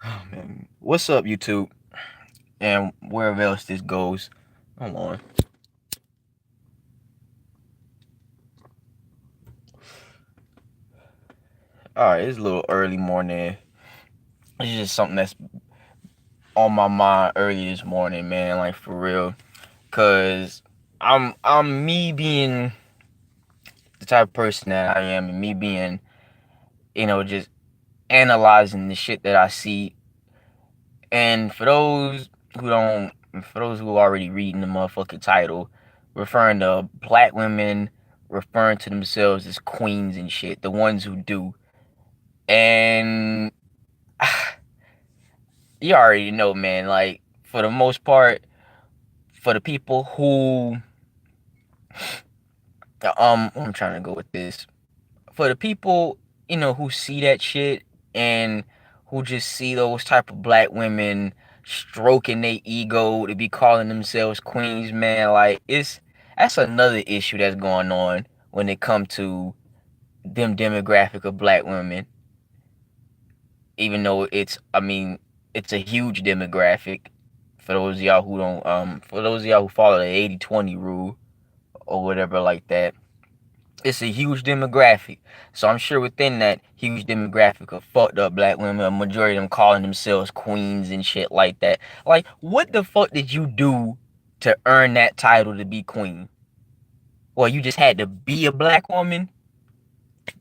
Oh, man. What's up, YouTube? And wherever else this goes. Hold on. Alright, it's a little early morning. It's just something that's on my mind early this morning, man. Like for real. Cause I'm me being the type of person that I am, and me being, just analyzing the shit that I see. And for those who already reading the motherfucking title, referring to black women referring to themselves as queens and shit, the ones who do. And you already know, man, like for the most part, for the people who I'm trying to go with this. For the people, who see that shit and who just see those type of black women stroking their ego to be calling themselves queens, man, like that's another issue that's going on when it comes to them demographic of black women. Even though it's a huge demographic for those of y'all who don't for those of y'all who follow the 80-20 rule or whatever like that. It's a huge demographic. So I'm sure within that huge demographic of fucked up black women, a majority of them calling themselves queens and shit like that. Like, what the fuck did you do to earn that title to be queen? Well, you just had to be a black woman?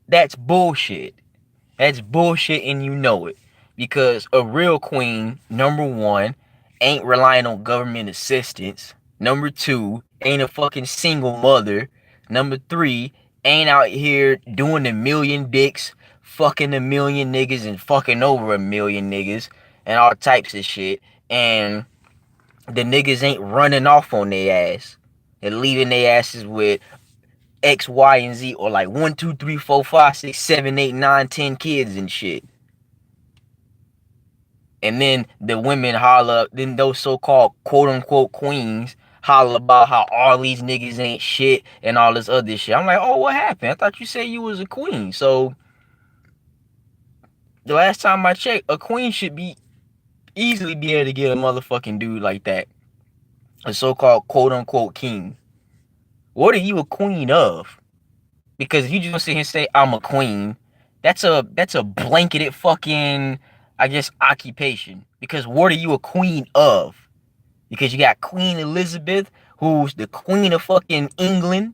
That's bullshit. That's bullshit and you know it. Because a real queen, number one, ain't relying on government assistance. Number two, ain't a fucking single mother. Number three, ain't out here doing a million dicks, fucking a million niggas and fucking over a million niggas and all types of shit. And the niggas ain't running off on their ass and leaving their asses with X, Y, and Z, or like 1, 2, 3, 4, 5, 6, 7, 8, 9, 10 kids and shit. And then the women holler, then those so-called quote-unquote queens holler about how all these niggas ain't shit and all this other shit. I'm like, oh, what happened? I thought you said you was a queen. So the last time I checked, a queen should be easily be able to get a motherfucking dude like that, a so-called quote-unquote king. What are you a queen of? Because if you just gonna sit here and say I'm a queen, that's a blanketed fucking, I guess, occupation. Because what are you a queen of? Because you got Queen Elizabeth, who's the queen of fucking England,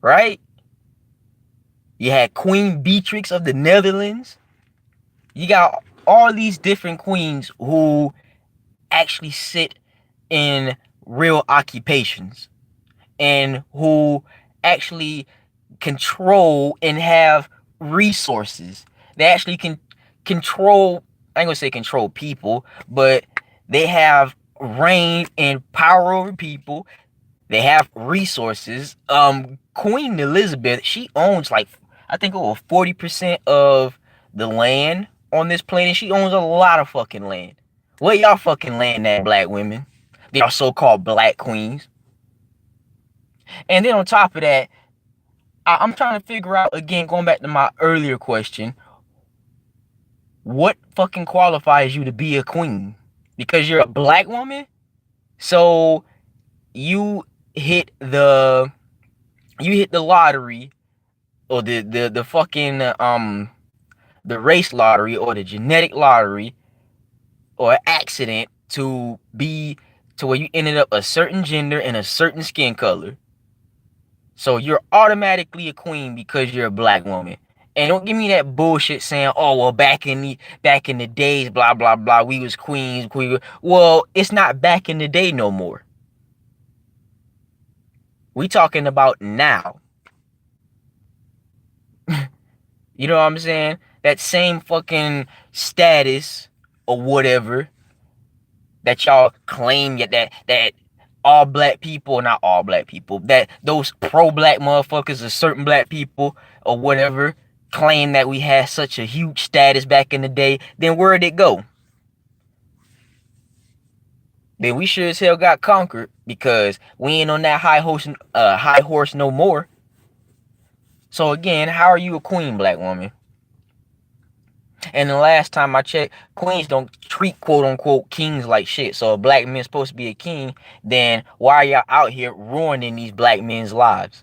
right? You had Queen Beatrix of the Netherlands. You got all these different queens who actually sit in real occupations and who actually control and have resources. They actually can control, I ain't gonna say control people, but they have reign and power over people. They have resources. Queen Elizabeth, she owns like I think over 40% of the land on this planet. She owns a lot of fucking land. Where y'all fucking land at, black women? Y'all so-called black queens. And then on top of that, I'm trying to figure out again, going back to my earlier question, what fucking qualifies you to be a queen? Because you're a black woman? So you hit the you hit the lottery or the fucking the race lottery or the genetic lottery or accident to be to where you ended up a certain gender and a certain skin color. So you're automatically a queen because you're a black woman. And don't give me that bullshit saying, "Oh well, back in the days, blah blah blah, we was queens, queen." Well, it's not back in the day no more. We talking about now. You know what I'm saying? That same fucking status or whatever that y'all claim that all black people, not all black people, that those pro-black motherfuckers or certain black people or whatever claim that we had such a huge status back in the day, then where'd it go? Then we sure as hell got conquered because we ain't on that high horse no more. So again, how are you a queen, black woman? And the last time I checked, queens don't treat quote unquote kings like shit. So a black man's supposed to be a king, then why are y'all out here ruining these black men's lives?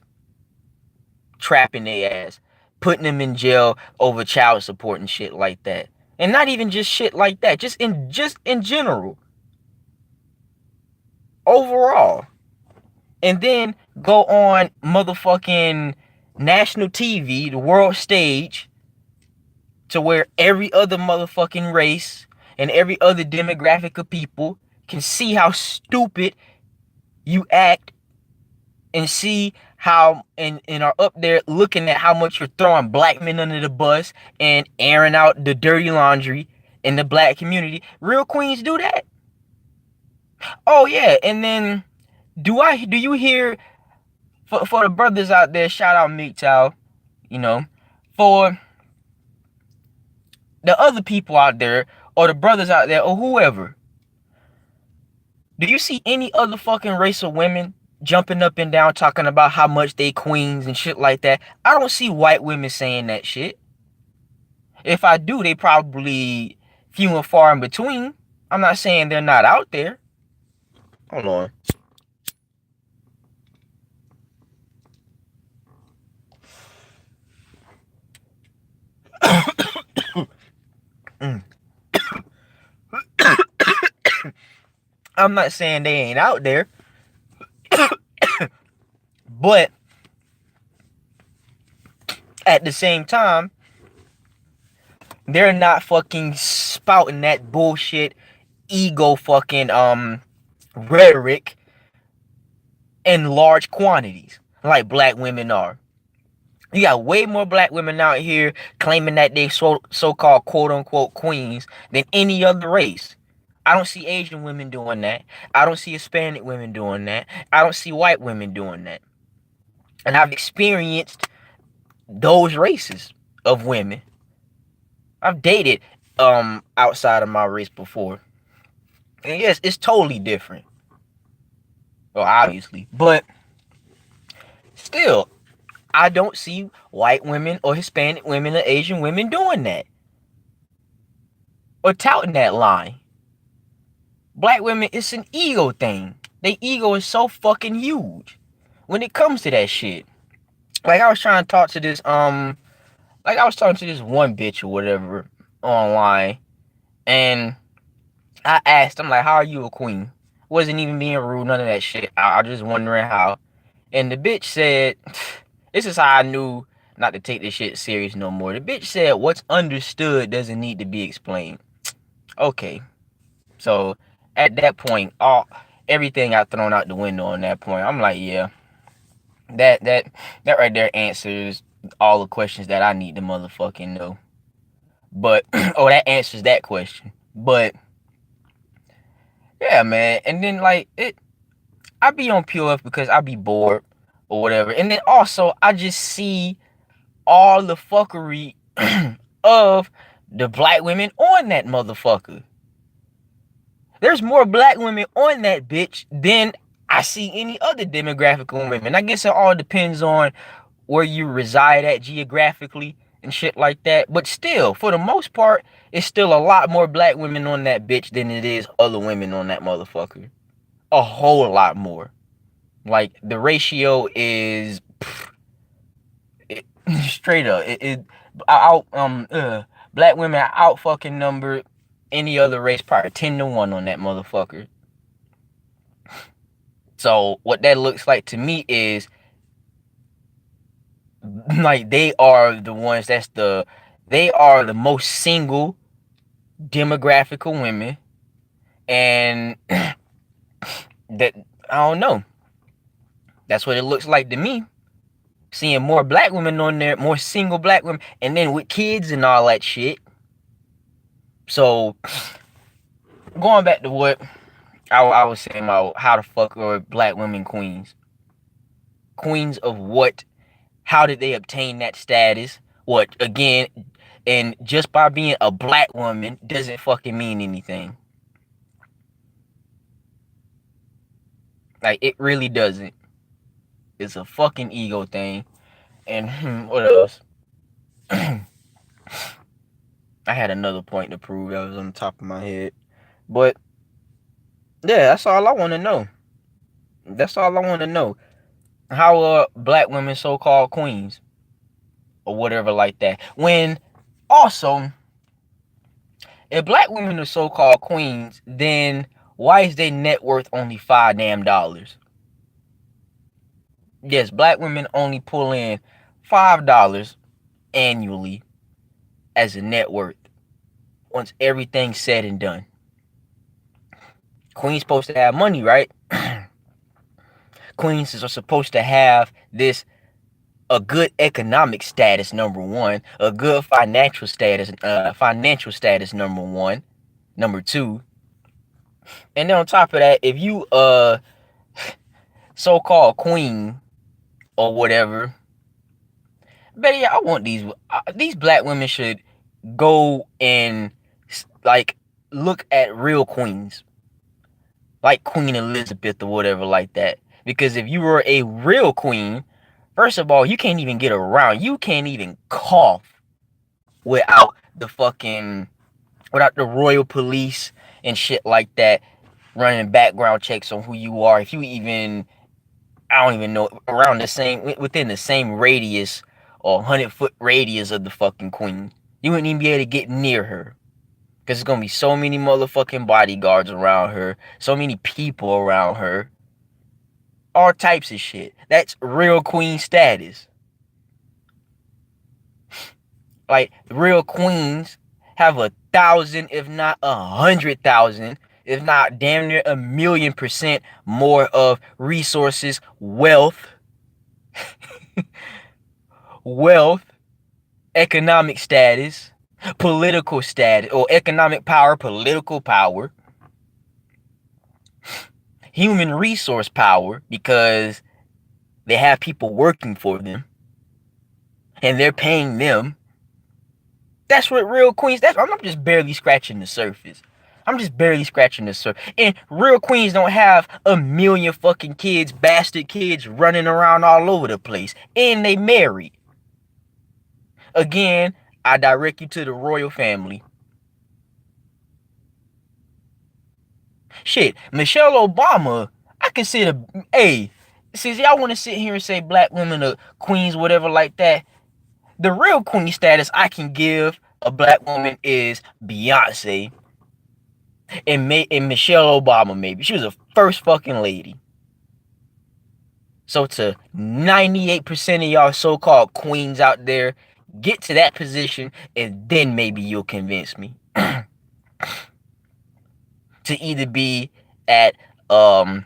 Trapping their ass, putting them in jail over child support and shit like that. And not even just shit like that, just in general. Overall. And then go on motherfucking national TV, the world stage, to where every other motherfucking race and every other demographic of people can see how stupid you act and see how and are up there looking at how much you're throwing black men under the bus and airing out the dirty laundry in the black community. Real queens do that. Oh yeah, and then do you hear for the brothers out there, shout out MGTOW, you know, for the other people out there or the brothers out there or whoever, do you see any other fucking race of women jumping up and down talking about how much they queens and shit like that? I don't see white women saying that shit. If I do, they probably few and far in between. I'm not saying they're not out there. Hold on. I'm not saying they ain't out there, but at the same time, they're not fucking spouting that bullshit ego fucking rhetoric in large quantities like black women are. You got way more black women out here claiming that they so-called quote-unquote queens than any other race. I don't see Asian women doing that. I don't see Hispanic women doing that. I don't see white women doing that. And I've experienced those races of women. I've dated outside of my race before. And yes, it's totally different. Well, obviously. But still, I don't see white women or Hispanic women or Asian women doing that. Or touting that line. Black women, it's an ego thing. Their ego is so fucking huge when it comes to that shit. Like I was trying to talk to this like I was talking to this one bitch or whatever online, and I asked him like, how are you a queen? Wasn't even being rude, none of that shit. I was just wondering how. And the bitch said, this is how I knew not to take this shit serious no more. The bitch said, what's understood doesn't need to be explained. Okay. So at that point, everything got thrown out the window on that point. I'm like, yeah. That right there answers all the questions that I need to motherfucking know. But oh, that answers that question. But yeah, man. And then like I be on POF because I be bored or whatever. And then also I just see all the fuckery of the black women on that motherfucker. There's more black women on that bitch than I see any other demographic of women. I guess it all depends on where you reside at geographically and shit like that. But still, for the most part, it's still a lot more black women on that bitch than it is other women on that motherfucker. A whole lot more. Like the ratio is straight up. Black women are out fucking numbered any other race, probably 10-1 on that motherfucker. So what that looks like to me is like they are the ones they are the most single demographic of women, and that I don't know. That's what it looks like to me. Seeing more black women on there, more single black women, and then with kids and all that shit. So going back to what I was saying about how the fuck are black women queens? Queens of what? How did they obtain that status? What, again, and just by being a black woman doesn't fucking mean anything. Like, it really doesn't. It's a fucking ego thing. And what else? I had another point to prove that was on the top of my head. But yeah, that's all I want to know. That's all I want to know. How are black women so-called queens or whatever like that? When also, if black women are so-called queens, then why is their net worth only $5 damn? Yes, black women only pull in $5 annually as a net worth once everything's said and done. Queens supposed to have money, right? Queens are supposed to have this a good economic status, number one, a good financial status, number one, number two, and then on top of that, if you so-called queen or whatever, but yeah, I want these black women should go and like look at real queens, like Queen Elizabeth or whatever like that. Because if you were a real queen, first of all, you can't even get around. You can't even cough without the fucking without the royal police and shit like that running background checks on who you are. If you even, I don't even know, around the same, within the same radius or 100-foot radius of the fucking queen, you wouldn't even be able to get near her. Because there's going to be so many motherfucking bodyguards around her, so many people around her, all types of shit. That's real queen status. Like, real queens have 1,000, if not 100,000, if not damn near 1,000,000% more of resources, wealth, economic status, political status, or economic power, political power, human resource power, because they have people working for them and they're paying them. That's what real queens, I'm just barely scratching the surface. I'm just barely scratching the surface. And real queens don't have 1,000,000 fucking kids, bastard kids running around all over the place. And they married. Again, I direct you to the royal family. Shit, Michelle Obama, I consider, hey, since y'all want to sit here and say black women are queens, whatever like that, the real queen status I can give a black woman is Beyonce and Michelle Obama, maybe. She was the first fucking lady. So to 98% of y'all so-called queens out there, get to that position and then maybe you'll convince me to either be at a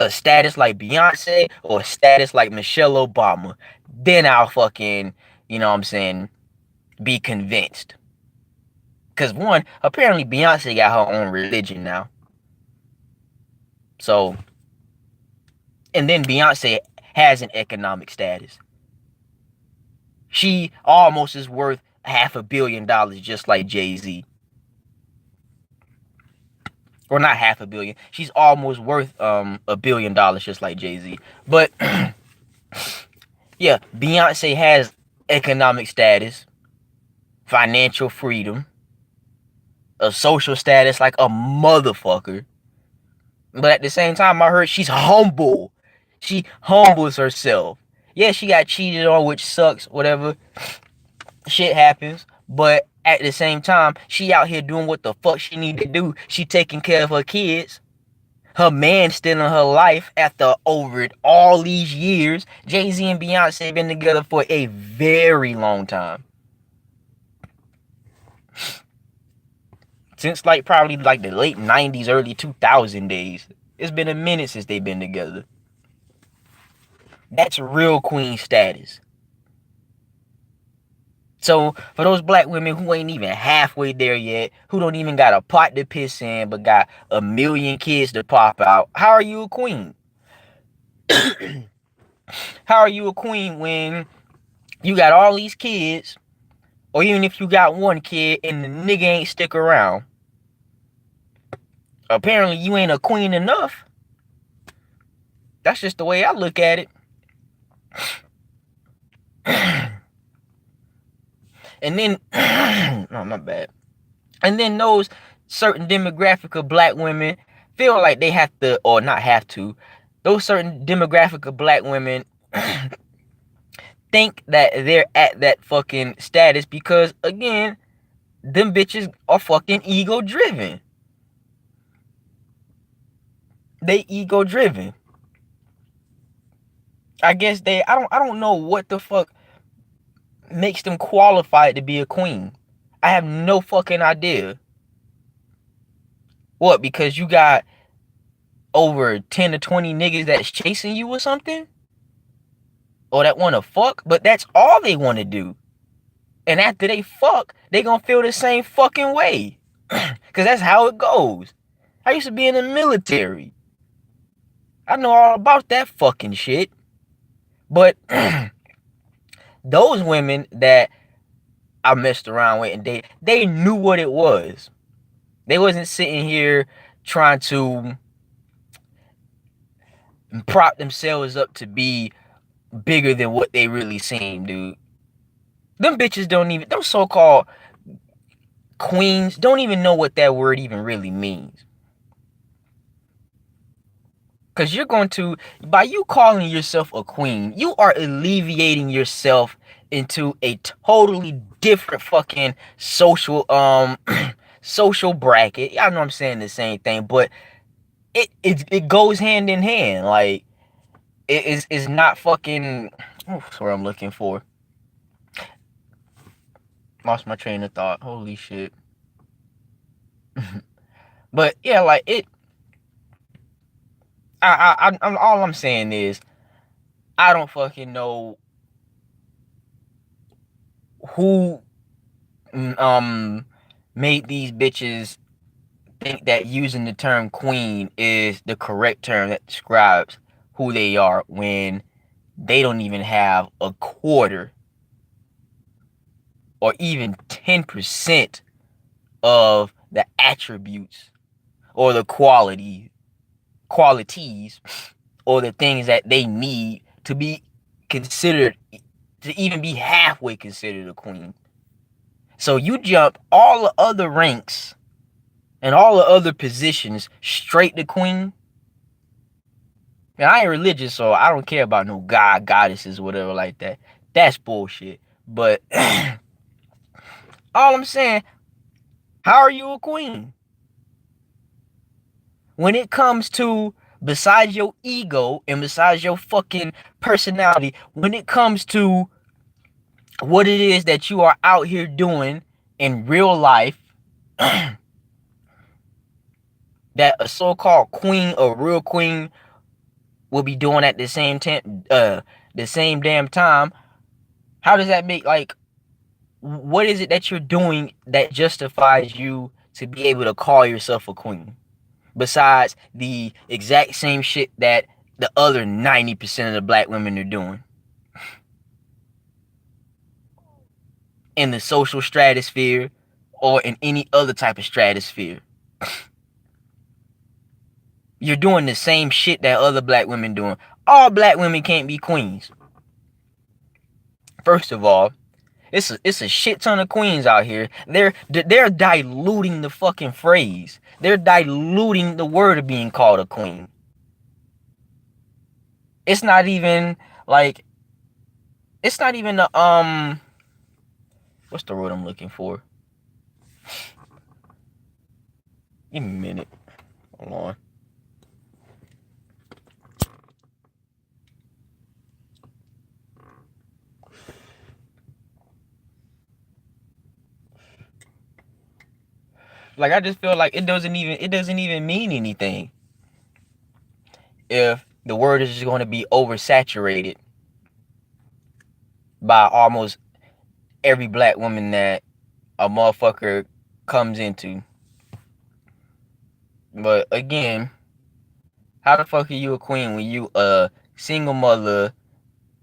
status like Beyonce or a status like Michelle Obama. Then I'll fucking, you know what I'm saying, be convinced. Because one, apparently Beyonce got her own religion now. So, and then Beyonce has an economic status. She almost is worth $500 million, just like Jay-Z. Or not $500 million. She's almost worth $1 billion, just like Jay-Z. But yeah, Beyonce has economic status, financial freedom, a social status like a motherfucker. But at the same time, I heard she's humble. She humbles herself. Yeah, she got cheated on, which sucks, whatever. Shit happens. But at the same time, she out here doing what the fuck she need to do. She taking care of her kids. Her man still in her life after over all these years. Jay-Z and Beyonce been together for a very long time. Since like probably like the late 90s, early 2000 days. It's been a minute since they've been together. That's real queen status. So for those black women who ain't even halfway there yet, who don't even got a pot to piss in, but got 1,000,000 kids to pop out, how are you a queen? How are you a queen when you got all these kids, or even if you got one kid and the nigga ain't stick around? Apparently you ain't a queen enough. That's just the way I look at it. And then, no, my bad. And then certain demographic of black women feel like they have to, or not have to, those certain demographic of black women think that they're at that fucking status because, again, them bitches are fucking ego driven. They ego driven. I guess I don't know what the fuck makes them qualified to be a queen. I have no fucking idea. What, because you got over 10 to 20 niggas that's chasing you or something? Or that wanna fuck? But that's all they wanna do. And after they fuck, they gonna feel the same fucking way. Cause that's how it goes. I used to be in the military. I know all about that fucking shit. But those women that I messed around with and they knew what it was. They wasn't sitting here trying to prop themselves up to be bigger than what they really seem, dude. Them bitches don't even, them so-called queens don't even know what that word even really means. Because you're going to, by you calling yourself a queen, you are alleviating yourself into a totally different fucking social, social bracket. Y'all know I'm saying the same thing, but it goes hand in hand. Like, it's not fucking, that's what I'm looking for. Lost my train of thought. Holy shit. But yeah, like it. All I'm saying is, I don't fucking know who made these bitches think that using the term queen is the correct term that describes who they are when they don't even have a quarter or even 10% of the attributes or the qualities or the things that they need to be considered, to even be halfway considered a queen. So you jump all the other ranks and all the other positions straight to queen. And I ain't religious, so I don't care about no god, goddesses, whatever like that. That's bullshit. But all I'm saying, how are you a queen? When it comes to, besides your ego and besides your fucking personality, when it comes to what it is that you are out here doing in real life, that a so-called queen or real queen will be doing at the same damn time, how does that make, like, what is it that you're doing that justifies you to be able to call yourself a queen? Besides the exact same shit that the other 90% of the black women are doing in the social stratosphere or in any other type of stratosphere. You're doing the same shit that other black women doing. All black women can't be queens. First of all, it's a shit ton of queens out here. They're diluting the fucking phrase. They're diluting the word of being called a queen. It's not even like, it's not even the what's the word I'm looking for? Give me a minute. Hold on. Like, I just feel like it doesn't even mean anything if the word is just going to be oversaturated by almost every black woman that a motherfucker comes into. But again, how the fuck are you a queen when you a single mother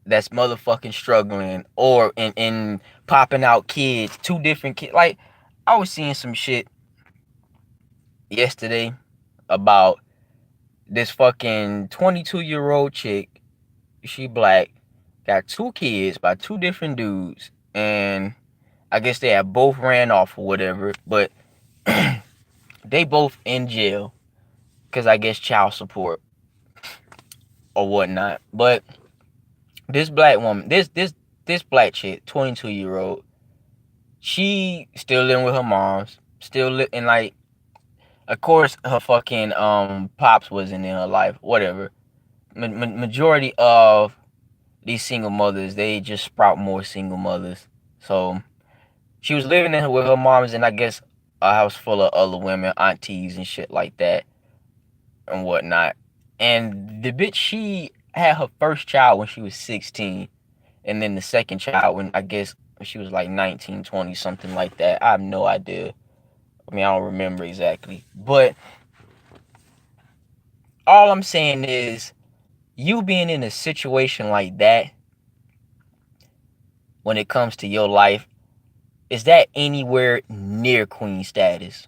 that's motherfucking struggling, or in popping out kids, two different kids? Like, I was seeing some shit yesterday about this fucking 22-year-old chick. She black, got two kids by two different dudes, and I guess they have both ran off or whatever. But They both in jail because I guess child support or whatnot. But this black woman, this black chick, 22-year-old, she still living with her moms, still living like, of course, her fucking pops wasn't in her life, whatever. Majority of these single mothers, they just sprout more single mothers. So she was living in with her moms, and I guess a house full of other women, aunties and shit like that and whatnot. And the bitch, she had her first child when she was 16, and then the second child when I guess when she was like 19, 20, something like that. I have no idea. I mean, I don't remember exactly. But all I'm saying is, you being in a situation like that when it comes to your life, is that anywhere near queen status?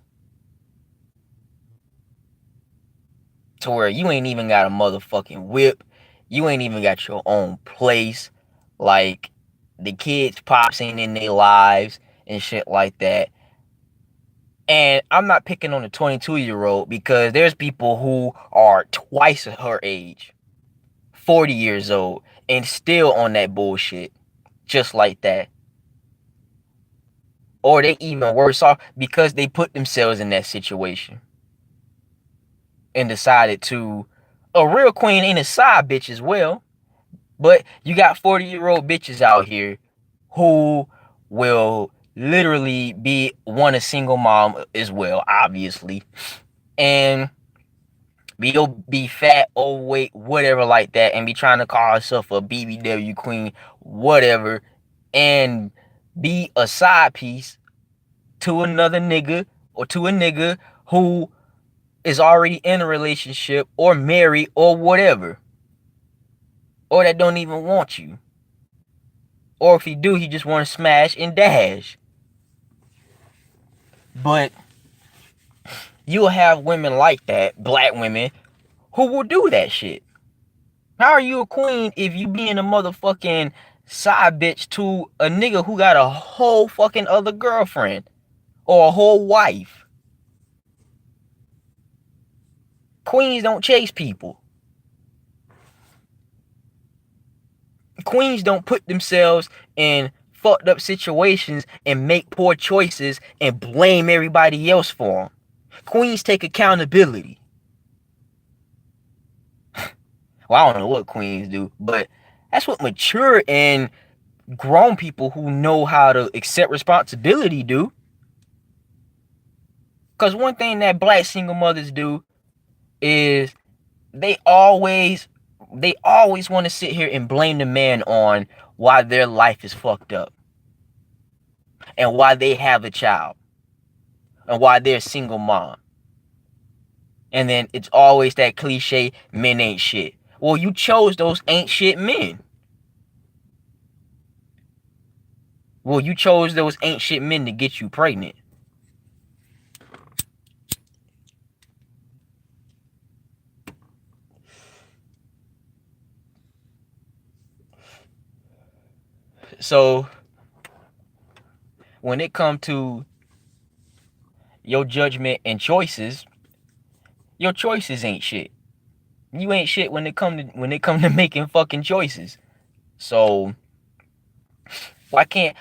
To where you ain't even got a motherfucking whip, you ain't even got your own place, like the kids' pops ain't in their lives and shit like that. And I'm not picking on the 22-year-old because there's people who are twice her age, 40 years old, and still on that bullshit, just like that. Or they even worse off because they put themselves in that situation and decided to. A real queen ain't a side bitch as well, but you got 40-year-old bitches out here who will literally want a single mom as well, obviously, and be fat, overweight, whatever like that, and be trying to call herself a BBW queen, whatever, and be a side piece to another nigga or to a nigga who is already in a relationship or married or whatever, or that don't even want you, or if he do, he just want to smash and dash. But you'll have women like that, black women, who will do that shit. How are you a queen if you being a motherfucking side bitch to a nigga who got a whole fucking other girlfriend or a whole wife? Queens don't chase people. Queens don't put themselves in fucked up situations and make poor choices and blame everybody else for them. Queens take accountability. Well, I don't know what queens do, but that's what mature and grown people who know how to accept responsibility do. Because one thing that black single mothers do is they always they always want to sit here and blame the man on why their life is fucked up and why they have a child and why they're a single mom. And then it's always that cliche, men ain't shit. Well, you chose those ain't shit men. Well, you chose those ain't shit men to get you pregnant. So when it comes to your judgment and choices, your choices ain't shit. You ain't shit when it come to making fucking choices. So why can't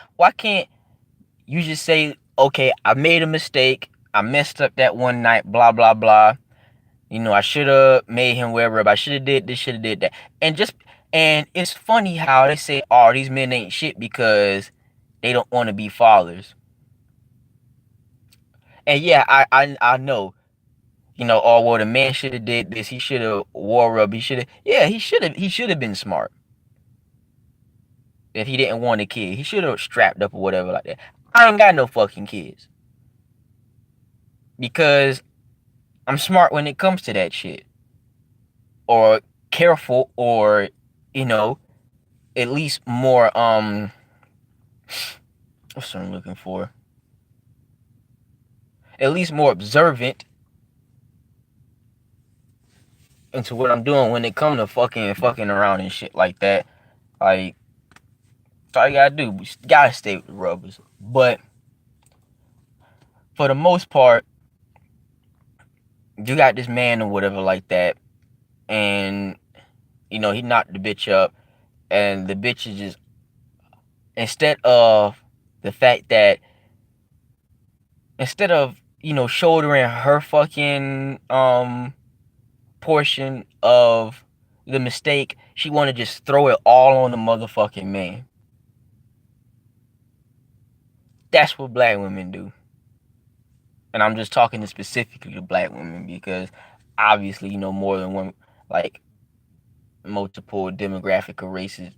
you just say, okay, I made a mistake, I messed up that one night, blah blah blah. You know, I should have made him wear rub. I should have did this, should have did that. And it's funny how they say, oh, these men ain't shit because they don't want to be fathers. And yeah, I know. You know, oh well, the man should have did this. He should have wore rub. He should have. Yeah, he should have been smart. If he didn't want a kid, he should have strapped up or whatever like that. I ain't got no fucking kids because I'm smart when it comes to that shit, or careful, or you know, at least more what's what I'm looking for? At least more observant into what I'm doing when it comes to fucking around and shit like that. Like, that's all you gotta do. You gotta stay with the rubbers. But for the most part, You got this man or whatever like that, and he knocked the bitch up, and the bitch is just, instead of the fact that, instead of shouldering her fucking portion of the mistake, she want to just throw it all on the motherfucking man. That's what black women do. And I'm just talking specifically to black women because obviously, more than one, like, multiple demographic of races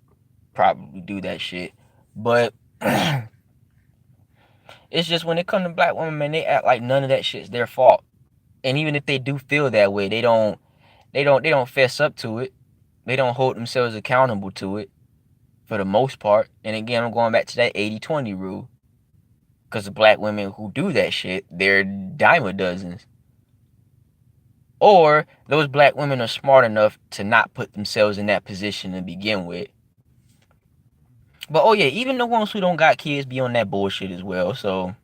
probably do that shit. But it's just when it comes to black women, man, they act like none of that shit's their fault. And even if they do feel that way, they don't fess up to it. They don't hold themselves accountable to it for the most part. And again, I'm going back to that 80-20 rule. Because the black women who do that shit, they're dime a dozens. Or those black women are smart enough to not put themselves in that position to begin with. But oh yeah, even the ones who don't got kids be on that bullshit as well. So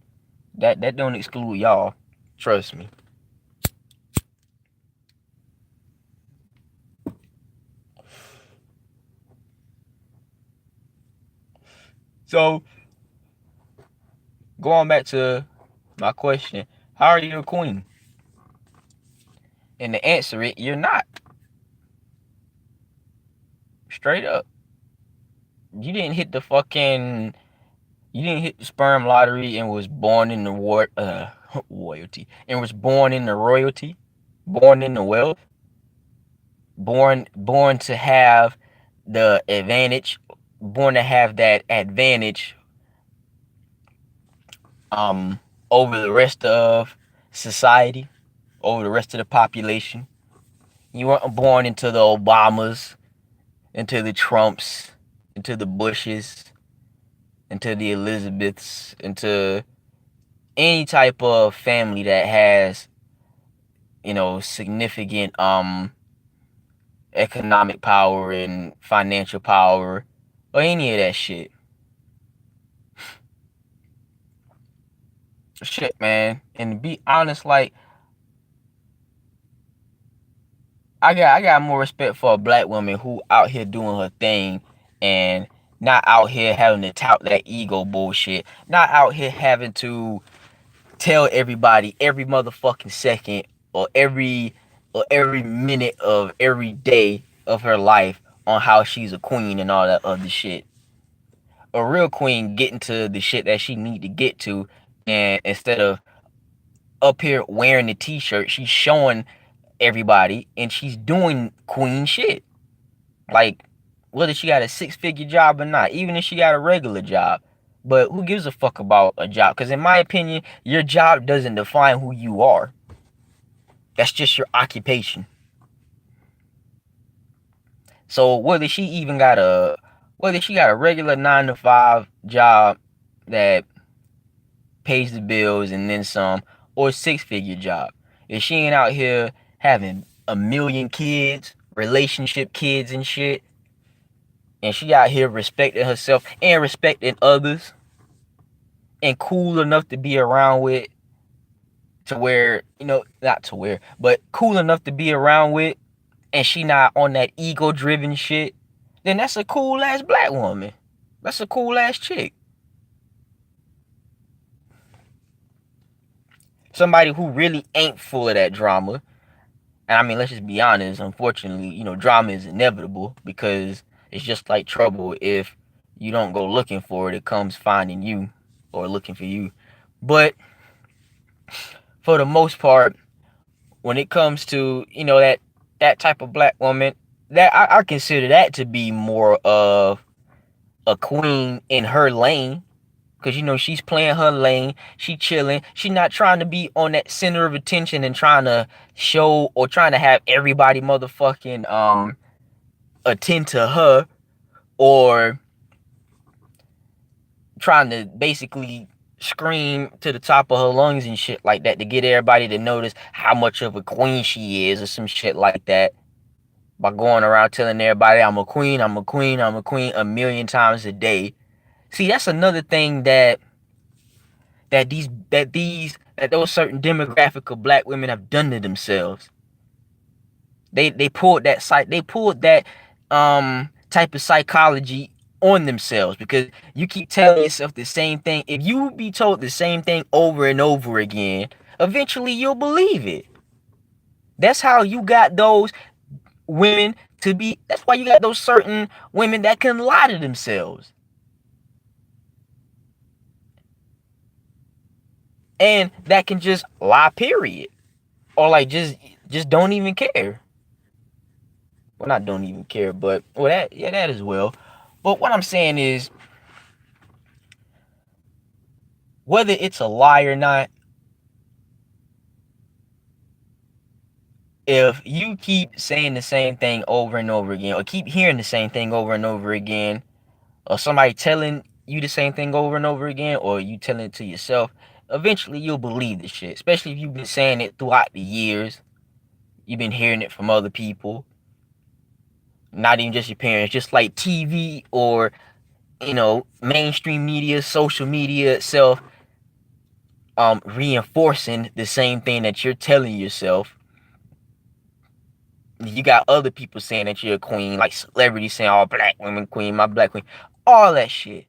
that don't exclude y'all. Trust me. So going back to my question, how are you a queen? And to answer it, you're not. Straight up. You didn't hit the fucking You didn't hit the sperm lottery and was born in the royalty. And was born in the royalty, born in the wealth, born to have the advantage, born to have that advantage over the rest of society, over the rest of the population. You weren't born into the Obamas, into the Trumps, into the Bushes, into the Elizabeths, into any type of family that has significant economic power and financial power or any of that shit. Shit, man. And to be honest, like, I got more respect for a black woman who out here doing her thing and not out here having to tout that ego bullshit. Not out here having to tell everybody every motherfucking second or every minute of every day of her life on how she's a queen and all that other shit. A real queen getting to the shit that she need to get to, and instead of up here wearing the t-shirt, she's showing everybody and she's doing queen shit. Like, whether she got a six-figure job or not, even if she got a regular job. But who gives a fuck about a job? Because in my opinion, your job doesn't define who you are. That's just your occupation. So whether she got a regular 9 to 5 job that pays the bills and then some, or a six-figure job, if she ain't out here having a million kids, relationship kids and shit, and she out here respecting herself and respecting others, and cool enough to be around with, to where, not to where, but cool enough to be around with, and she not on that ego driven shit, then that's a cool ass black woman. That's a cool ass chick. Somebody who really ain't full of that drama. And I mean, let's just be honest, unfortunately, drama is inevitable because it's just like trouble. If you don't go looking for it, it comes finding you or looking for you. But for the most part, when it comes to, that type of black woman, that I consider that to be more of a queen in her lane. Because, she's playing her lane. She chilling. She not trying to be on that center of attention and trying to show or trying to have everybody motherfucking attend to her, or trying to basically scream to the top of her lungs and shit like that to get everybody to notice how much of a queen she is or some shit like that, by going around telling everybody I'm a queen, I'm a queen, I'm a queen a million times a day. See, that's another thing that that those certain demographic of black women have done to themselves. They pulled that type of psychology on themselves, because you keep telling yourself the same thing. If you be told the same thing over and over again, eventually you'll believe it. That's how you got those women to be. That's why you got those certain women that can lie to themselves. And that can just lie, period. Or like just don't even care. Well, not don't even care, but well, that, yeah, that as well. But what I'm saying is, whether it's a lie or not, if you keep saying the same thing over and over again, or keep hearing the same thing over and over again, or somebody telling you the same thing over and over again, or you telling it to yourself, eventually you'll believe this shit. Especially if you've been saying it throughout the years. You've been hearing it from other people, not even just your parents, just like TV or, mainstream media, social media itself, reinforcing the same thing that you're telling yourself. You got other people saying that you're a queen, like celebrities saying, "Oh, black women queen, my black queen," all that shit,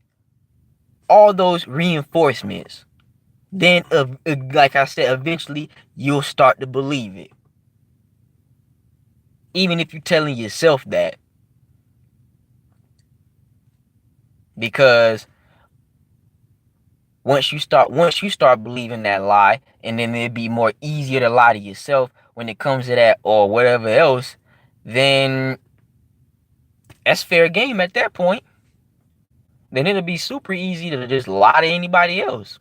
all those reinforcements. Then, like I said, eventually you'll start to believe it, even if you're telling yourself that, because once you start believing that lie, and then it'd be more easier to lie to yourself when it comes to that or whatever else, then that's fair game at that point. Then it'll be super easy to just lie to anybody else.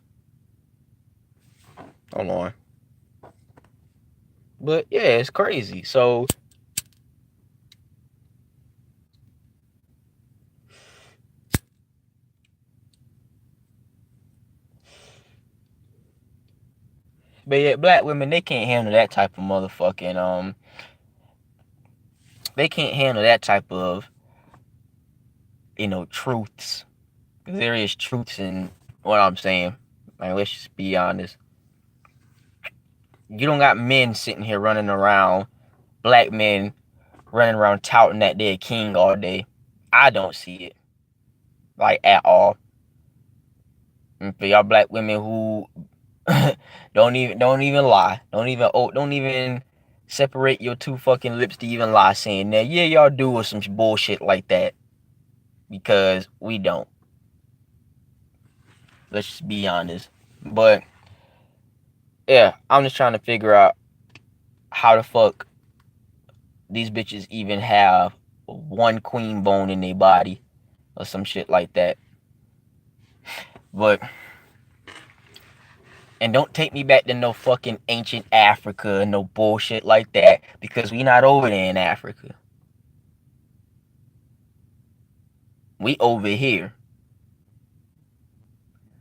Hold on. But yeah, it's crazy. So, but yeah, black women, they can't handle that type of motherfucking they can't handle that type of, truths. There is truths in what I'm saying. Like, let's just be honest. You don't got men sitting here running around, black men running around touting that they're king all day. I don't see it, like, at all. And for y'all black women who don't even lie, don't even separate your two fucking lips to even lie, saying that yeah, y'all do or some bullshit like that, because we don't. Let's just be honest. But yeah, I'm just trying to figure out how the fuck these bitches even have one queen bone in their body or some shit like that. But, and don't take me back to no fucking ancient Africa, no bullshit like that, because we not over there in Africa. We over here.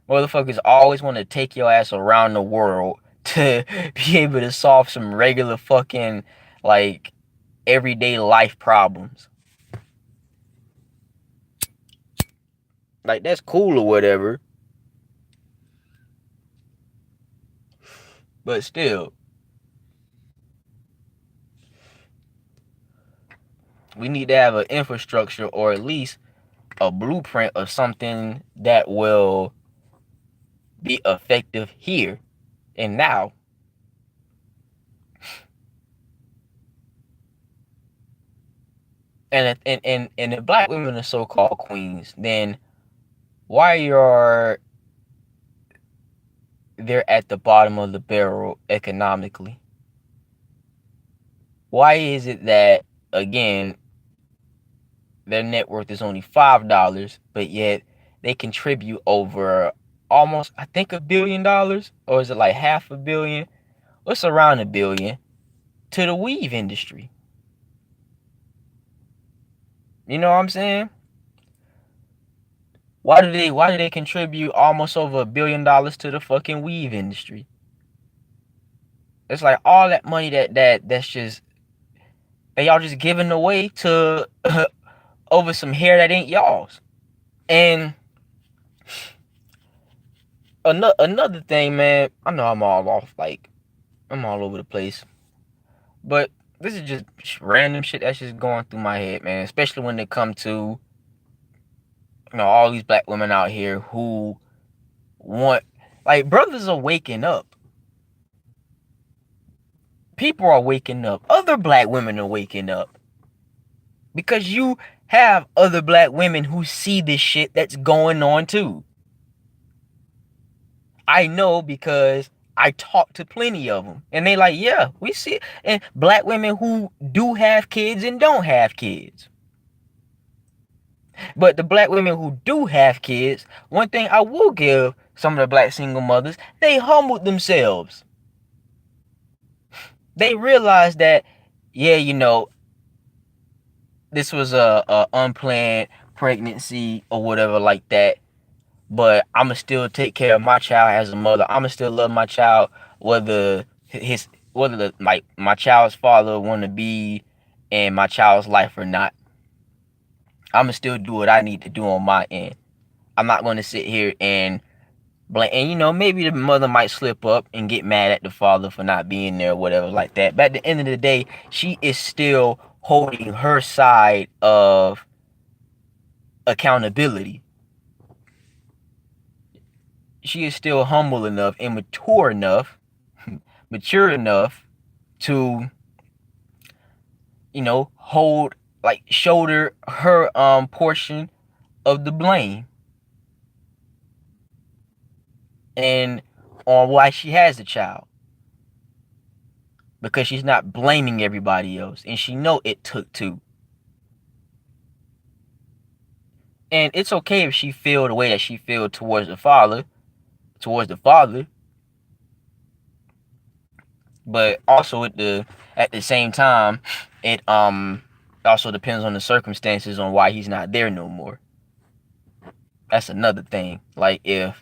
Motherfuckers always want to take your ass around the world to be able to solve some regular fucking, like, everyday life problems. Like, that's cool or whatever. But still, we need to have an infrastructure, or at least a blueprint of something that will be effective here and now. And if black women are so-called queens, then why are they're at the bottom of the barrel economically? Why is it that, again, their net worth is only $5, but yet they contribute over almost, I think, $1 billion, or is it like half a billion? It's around $1 billion to the weave industry. You know what I'm saying? Why do they contribute almost over $1 billion to the fucking weave industry? It's like all that money that's just that y'all just giving away to over some hair that ain't y'all's. And Another thing, man. I know I'm all off, like I'm all over the place, but this is just random shit that's just going through my head, man. Especially when it come to all these black women out here who want, like, brothers are waking up. People are waking up. Other black women are waking up because you have other black women who see this shit that's going on too. I know because I talk to plenty of them, and they like, yeah, we see it. And black women who do have kids and don't have kids. But the black women who do have kids, one thing I will give some of the black single mothers, they humbled themselves. They realized that, yeah, this was a unplanned pregnancy or whatever like that, but I'ma still take care of my child as a mother. I'ma still love my child whether like my child's father want to be in my child's life or not. I'ma still do what I need to do on my end. I'm not going to sit here and blame. And maybe the mother might slip up and get mad at the father for not being there or whatever like that. But at the end of the day, she is still holding her side of accountability. She is still humble enough and mature enough to, hold, like, shoulder her portion of the blame and on why she has a child, because she's not blaming everybody else, and she know it took two. And it's okay if she feel the way that she feel towards the father, but also at the same time, it also depends on the circumstances on why he's not there no more. That's another thing. Like, if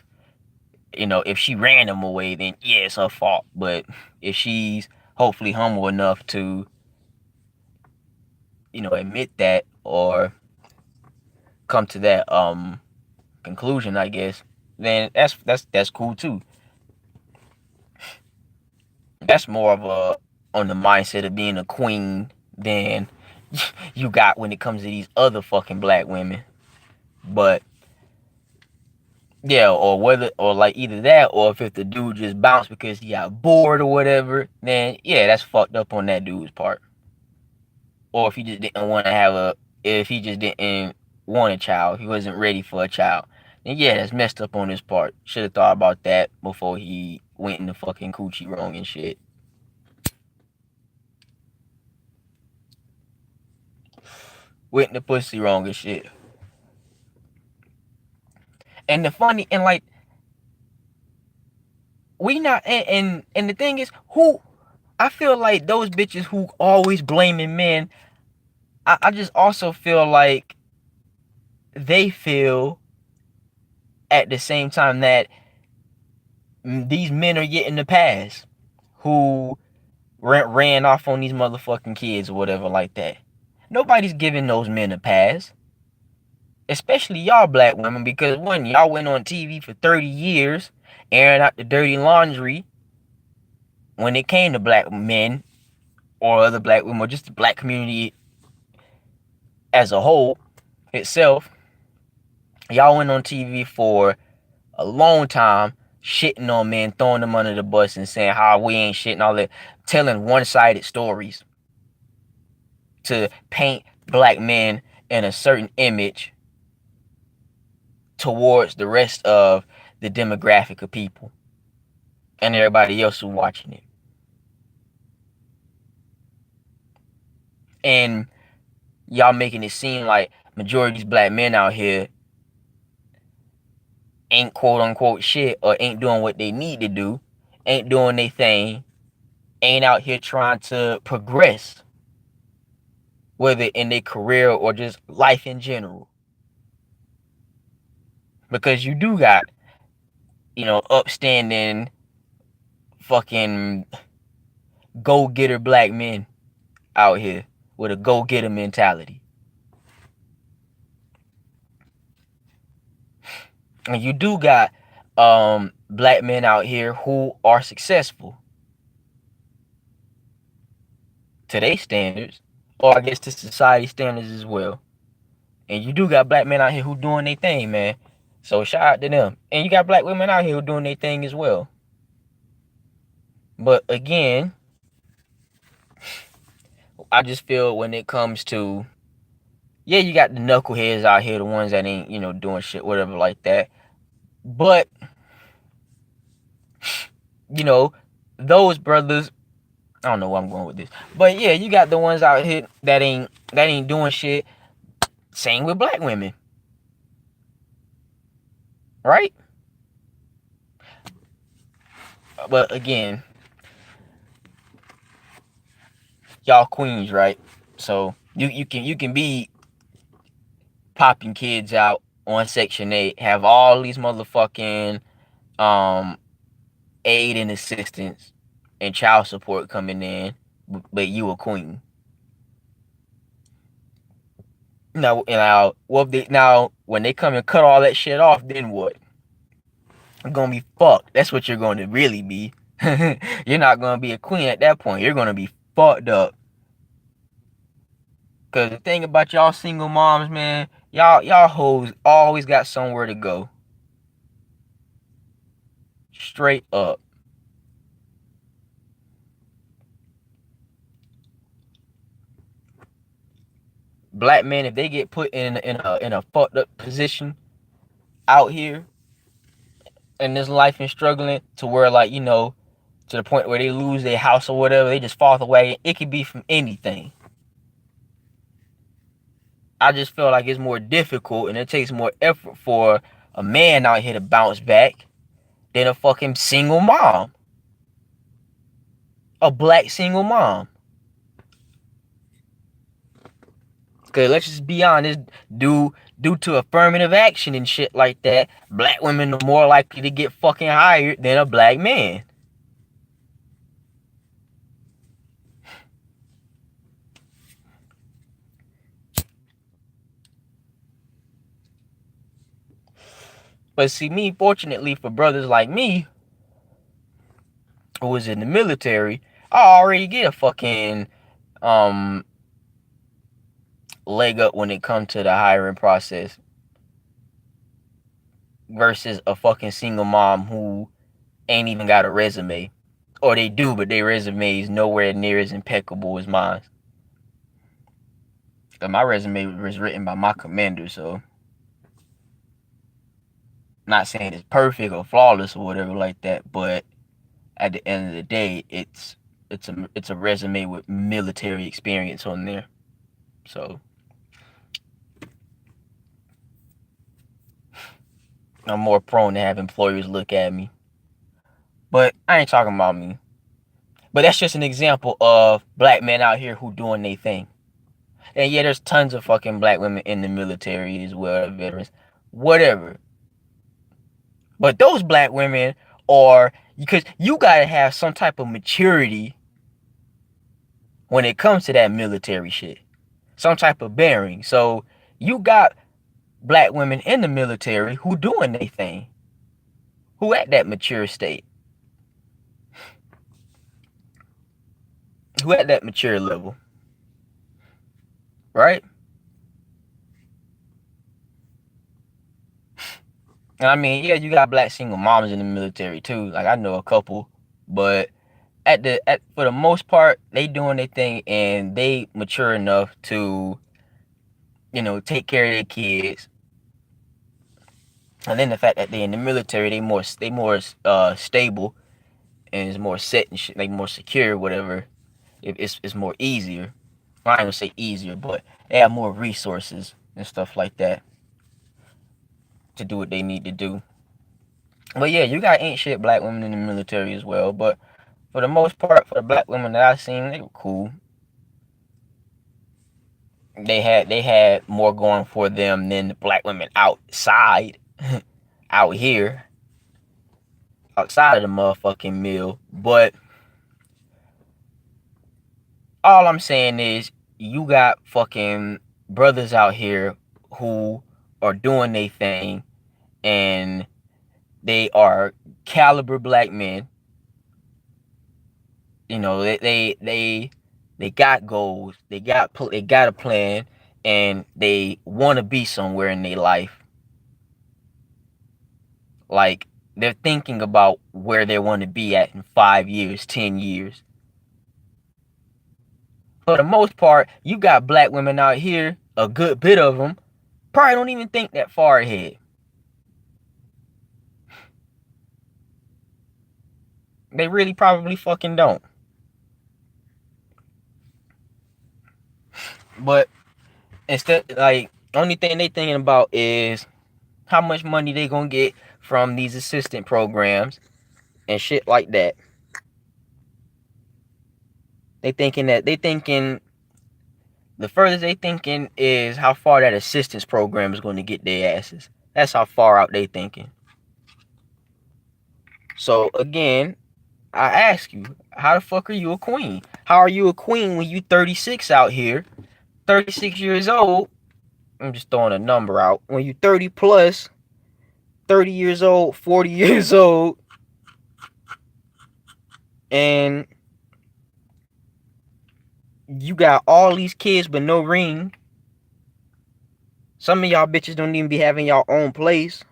she ran him away, then yeah, it's her fault. But if she's hopefully humble enough to, admit that or come to that conclusion, I guess, then that's cool too. That's more of a on the mindset of being a queen than you got when it comes to these other fucking black women. But yeah, or whether, or like either that, or if the dude just bounced because he got bored or whatever, then yeah, that's fucked up on that dude's part. Or if he just didn't want to if he just didn't want a child, he wasn't ready for a child, then yeah, that's messed up on his part. Should have thought about that before he went in the fucking coochie wrong and shit. Went in the pussy wrong and shit. And the funny, and like, we not, and the thing is, who, I feel like those bitches who always blaming men, I just also feel like they feel at the same time that these men are getting the pass who ran off on these motherfucking kids or whatever like that. Nobody's giving those men a pass. Especially y'all black women, because one, y'all went on TV for 30 years airing out the dirty laundry when it came to black men or other black women, or just the black community as a whole itself. Y'all went on TV for a long time shitting on men, throwing them under the bus and saying how we ain't shit and all that, telling one-sided stories to paint black men in a certain image towards the rest of the demographic of people and everybody else who's watching it. And y'all making it seem like majority of these black men out here ain't quote unquote shit, or ain't doing what they need to do, ain't doing their thing, ain't out here trying to progress, whether in their career or just life in general. Because you do got, upstanding fucking go-getter black men out here with a go-getter mentality. And you do got black men out here who are successful to their standards, or I guess to society standards as well. And you do got black men out here who doing their thing, man. So shout out to them. And you got black women out here who doing their thing as well. But again, I just feel when it comes to, yeah, you got the knuckleheads out here, the ones that ain't, doing shit, whatever like that. But, you know, those brothers, I don't know where I'm going with this. But yeah, you got the ones out here that ain't doing shit. Same with black women. Right? But again, y'all queens, right? So you can be popping kids out on Section 8, have all these motherfucking um aid and assistance and child support coming in, but you a queen. Now when they come and cut all that shit off, then what? You're gonna be fucked. That's what you're gonna really be. You're not gonna be a queen at that point. You're gonna be fucked up. Cause the thing about y'all single moms, man, y'all hoes always got somewhere to go. Straight up. Black men, if they get put in a fucked up position out here in this life and struggling to where, like, to the point where they lose their house or whatever, they just fall away. It could be from anything. I just feel like it's more difficult and it takes more effort for a man out here to bounce back than a fucking single mom. A black single mom. Cause let's just be honest, due to affirmative action and shit like that, black women are more likely to get fucking hired than a black man. But see, me, fortunately for brothers like me, who was in the military, I already get a fucking um leg up when it comes to the hiring process versus a fucking single mom who ain't even got a resume. Or they do, but their resume is nowhere near as impeccable as mine. My resume was written by my commander, so not saying it's perfect or flawless or whatever like that, but at the end of the day, it's a resume with military experience on there. So I'm more prone to have employers look at me. But I ain't talking about me. But that's just an example of black men out here who doing their thing. And yeah, there's tons of fucking black women in the military as well, veterans, whatever. But those black women are, because you gotta have some type of maturity when it comes to that military shit. Some type of bearing. So you got black women in the military who doing their thing. Who at that mature state. Who at that mature level. Right? And I mean, yeah, you got black single moms in the military too. Like I know a couple, but for the most part, they doing their thing and they mature enough to, take care of their kids. And then the fact that they in the military, they more stable and is more set and shit, like more secure, whatever. It's more easier. I ain't gonna say easier, but they have more resources and stuff like that to do what they need to do. But yeah, you got ain't shit black women in the military as well. But for the most part, for the black women that I've seen, they were cool. They had more going for them than the black women outside, out here, outside of the motherfucking mill. But all I'm saying is, you got fucking brothers out here who are doing their thing, and They are caliber black men. You know, they got goals. They got a plan, and they want to be somewhere in their life. Like, they're thinking about where they want to be at in 5 years, 10 years. For the most part, you got black women out here, a good bit of them, probably don't even think that far ahead. They really probably fucking don't. But instead, like, only thing they thinking about is how much money they gonna get from these assistant programs and shit like that. They thinking the furthest they thinking is how far that assistance program is going to get their asses. That's how far out they thinking. So again, I ask you, how the fuck are you a queen? How are you a queen when you 36 out here, 36 years old? I'm just throwing a number out. When you 30 plus, 30 years old, 40 years old, and you got all these kids but no ring. Some of y'all bitches don't even be having y'all own place.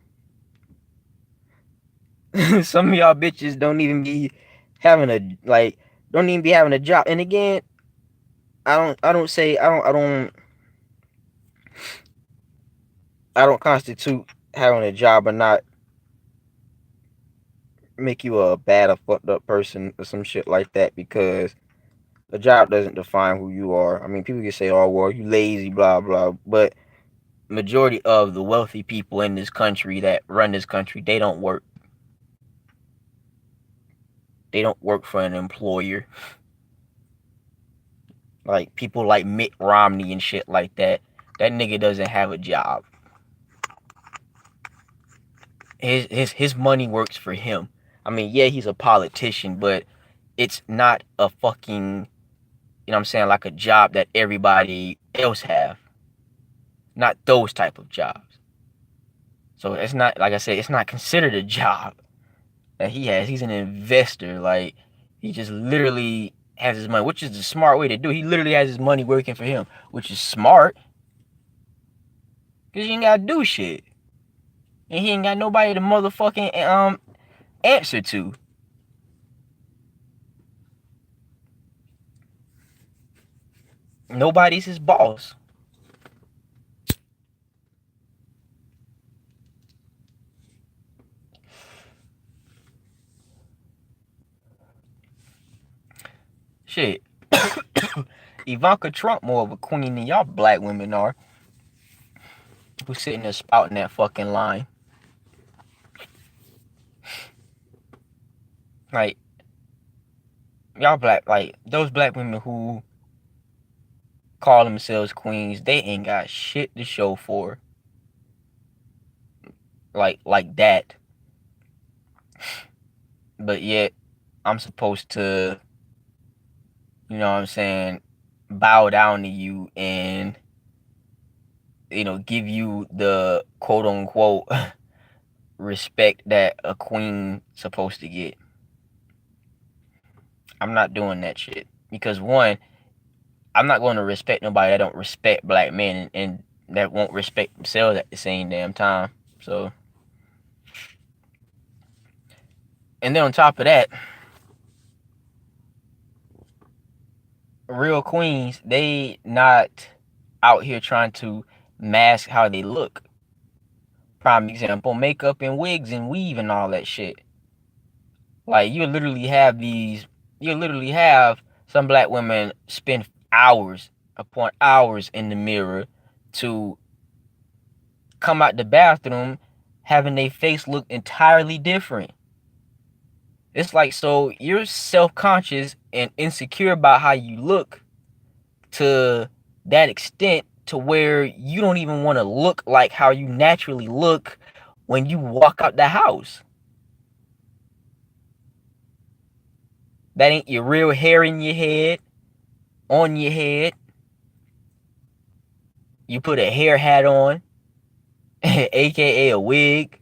Some of y'all bitches don't even be having a don't even be having a job. And again, I don't constitute having a job or not make you a bad or fucked up person or some shit like that, because a job doesn't define who you are. I mean, people can say, "Oh, well, you lazy, blah blah," but majority of the wealthy people in this country that run this country, they don't work. They don't work for an employer. Like people like Mitt Romney and shit like that. That nigga doesn't have a job. His money works for him. I mean, yeah, he's a politician, but it's not a fucking, you know what I'm saying, like a job that everybody else have. Not those type of jobs. So it's not, like I said, it's not considered a job that he has. He's an investor. Like, he just literally has his money, which is the smart way to do. He literally has his money working for him, which is smart, because you ain't gotta do shit. And he ain't got nobody to motherfucking answer to. Nobody's his boss. Shit. Ivanka Trump more of a queen than y'all black women are, who's sitting there spouting that fucking line. Like, y'all black, like, those black women who call themselves queens, they ain't got shit to show for. Like that. But yet, I'm supposed to, you know what I'm saying, bow down to you and, you know, give you the quote unquote respect that a queen supposed to get. I'm not doing that shit. Because one, I'm not going to respect nobody that don't respect black men, and that won't respect themselves at the same damn time. So, and then on top of that, real queens, they not out here trying to mask how they look. Prime example, makeup and wigs and weave and all that shit. Like, you literally have some black women spend hours upon hours in the mirror to come out the bathroom having their face look entirely different. It's like, so you're self-conscious and insecure about how you look to that extent to where you don't even want to look like how you naturally look when you walk out the house. That ain't your real hair in your head, on your head. You put a hair hat on, aka a wig.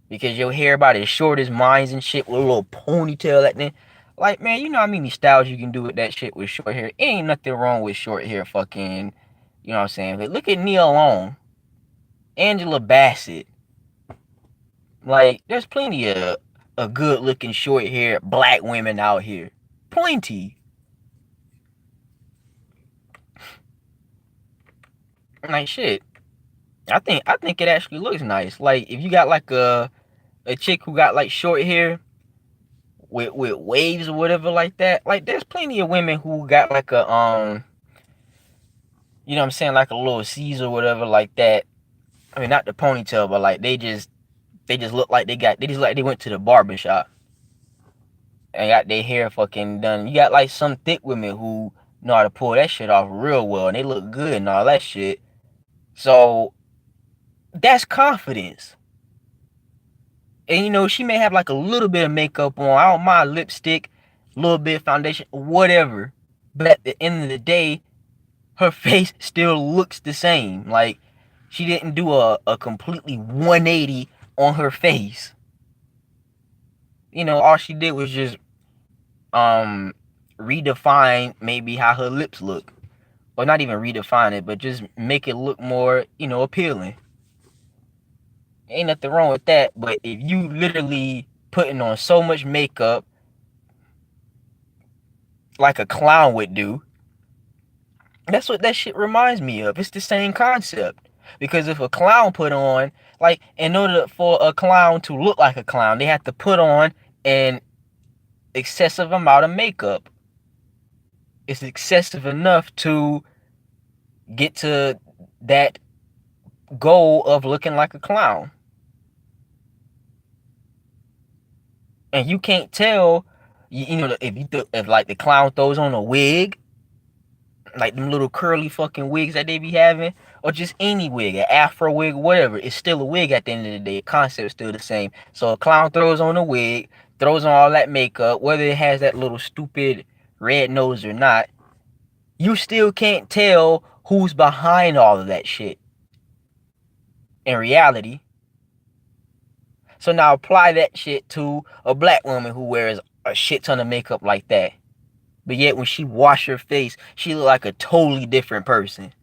because your hair about as short as mine's and shit with a little ponytail like that. Like, man, you know how many styles you can do with that shit with short hair? Ain't nothing wrong with short hair fucking, you know what I'm saying? But look at Neil Long, Angela Bassett. Like, there's plenty of a good looking short hair black women out here. Plenty. Like shit. I think it actually looks nice. Like if you got like a chick who got like short hair with waves or whatever like that. Like there's plenty of women who got like a you know what I'm saying, like a little Caesar or whatever like that. I mean not the ponytail, but like they just look like they just like they went to the barber shop and got their hair fucking done. You got like some thick women who know how to pull that shit off real well and they look good and all that shit. So that's confidence. And you know, she may have like a little bit of makeup on. I don't mind lipstick, a little bit of foundation, whatever. But at the end of the day, her face still looks the same. Like she didn't do a completely 180 on her face. You know, all she did was just um redefine maybe how her lips look. Or not even redefine it, but just make it look more, you know, appealing. Ain't nothing wrong with that, but if you literally putting on so much makeup like a clown would do, that's what that shit reminds me of. It's the same concept. Because if a clown put on, like, in order for a clown to look like a clown, they have to put on an excessive amount of makeup. It's excessive enough to get to that goal of looking like a clown. And you can't tell, you know, if like the clown throws on a wig, like them little curly fucking wigs that they be having, or just any wig, an afro wig, whatever. It's still a wig at the end of the day. The concept's still the same. So a clown throws on a wig, throws on all that makeup, whether it has that little stupid red nose or not, you still can't tell who's behind all of that shit in reality. So now apply that shit to a black woman who wears a shit ton of makeup like that. But yet when she wash her face, she look like a totally different person.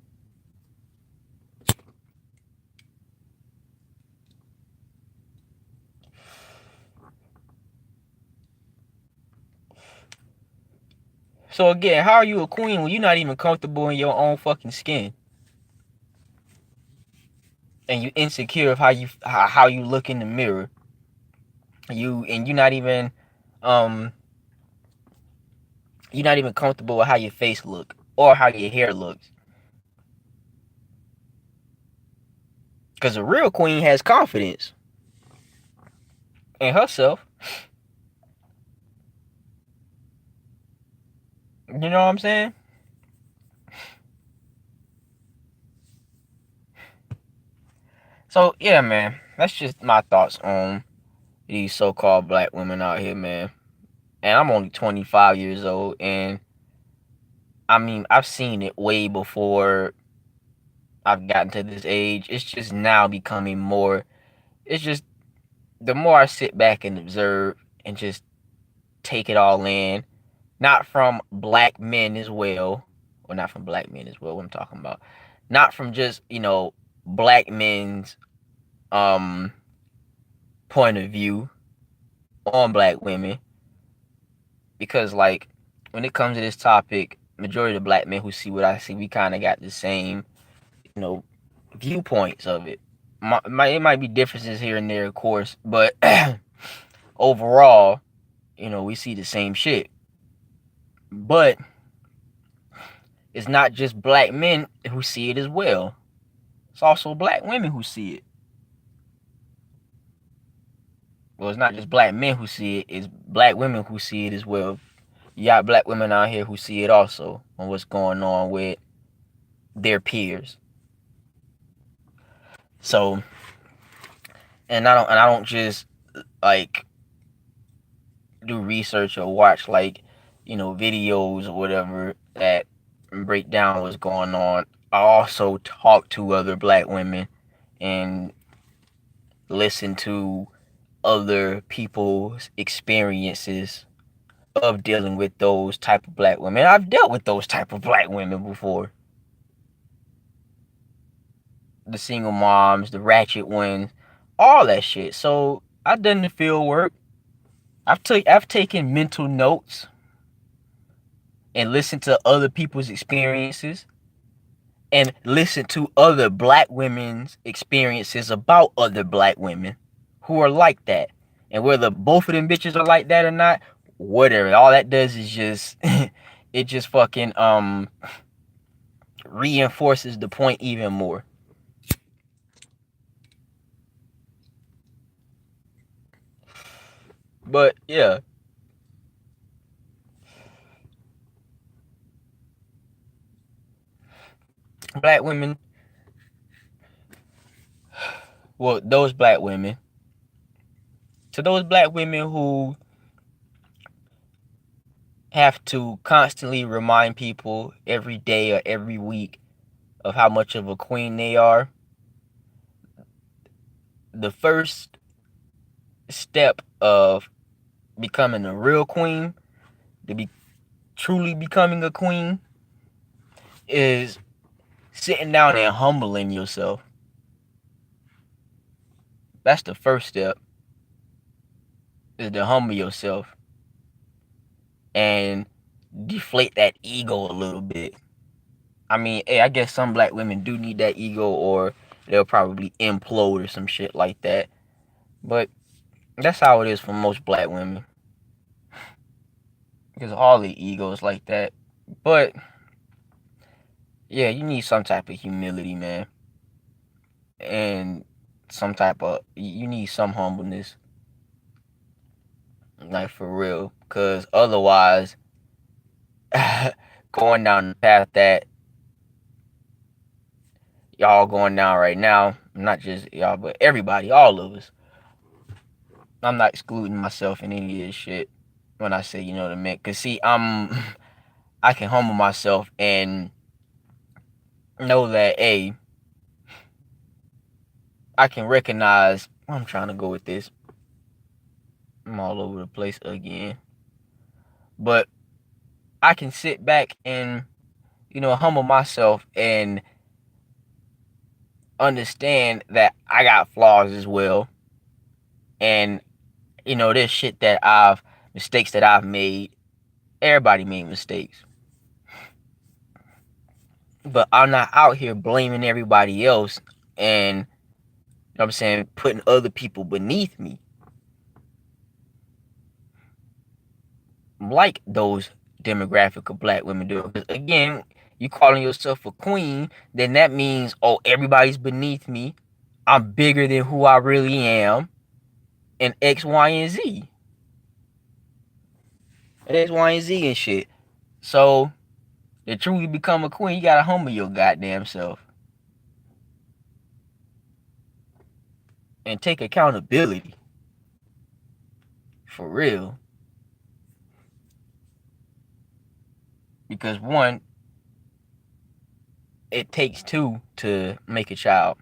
So again, how are you a queen when you're not even comfortable in your own fucking skin? And you insecure of how you look in the mirror. You're not even um you're not even comfortable with how your face look or how your hair looks. Cause a real queen has confidence in herself. You know what I'm saying? So yeah, man. That's just my thoughts on these so-called black women out here, man. And I'm only 25 years old, and I mean I've seen it way before I've gotten to this age. It's just now becoming more. It's just the more I sit back and observe and just take it all in, not from black men as well, or not from black men as well. What I'm talking about, not from just black men's um point of view on black women, because like when it comes to this topic, majority of the black men who see what I see, we kind of got the same you know viewpoints of it. It might be differences here and there, of course, but overall, we see the same shit. But it's not just black men who see it as well. It's also black women who see it. Well, it's not just black men who see it, it's black women who see it as well. You got black women out here who see it also on what's going on with their peers. So, and I don't just like do research or watch like videos or whatever that break down what's going on. I also talk to other black women and listen to other people's experiences of dealing with those type of black women. I've dealt with those type of black women before. The single moms, the ratchet ones, all that shit. So I've done the field work. I've taken mental notes and listened to other people's experiences and listened to other black women's experiences about other black women who are like that. And whether both of them bitches are like that or not, whatever. All that does is just it just fucking reinforces the point even more. But yeah, black women, well, those black women, to those black women who have to constantly remind people every day or every week of how much of a queen they are, the first step of becoming a real queen, to be truly becoming a queen, is sitting down and humbling yourself. That's the first step, is to humble yourself and deflate that ego a little bit. I mean, hey, I guess some black women do need that ego, or they'll probably implode or some shit like that. But that's how it is for most black women, because all the egos like that. But yeah, you need some type of humility, man, and some type of, you need some humbleness, like for real, because otherwise, going down the path that y'all going down right now, not just y'all, but everybody, all of us. I'm not excluding myself in any of this shit when I say, you know what I mean. Cause see, I can humble myself and know that, hey, I can recognize. I'm trying to go with this. I'm all over the place again, but I can sit back and, humble myself and understand that I got flaws as well, and there's shit that mistakes that I've made. Everybody made mistakes, but I'm not out here blaming everybody else and, what I'm saying, putting other people beneath me, like those demographic of black women do. Because again, you calling yourself a queen, then that means, oh, everybody's beneath me. I'm bigger than who I really am, and X, Y, and Z. X, Y, and Z and shit. So, to truly become a queen, you gotta humble your goddamn self and take accountability. For real. Because one, it takes two to make a child.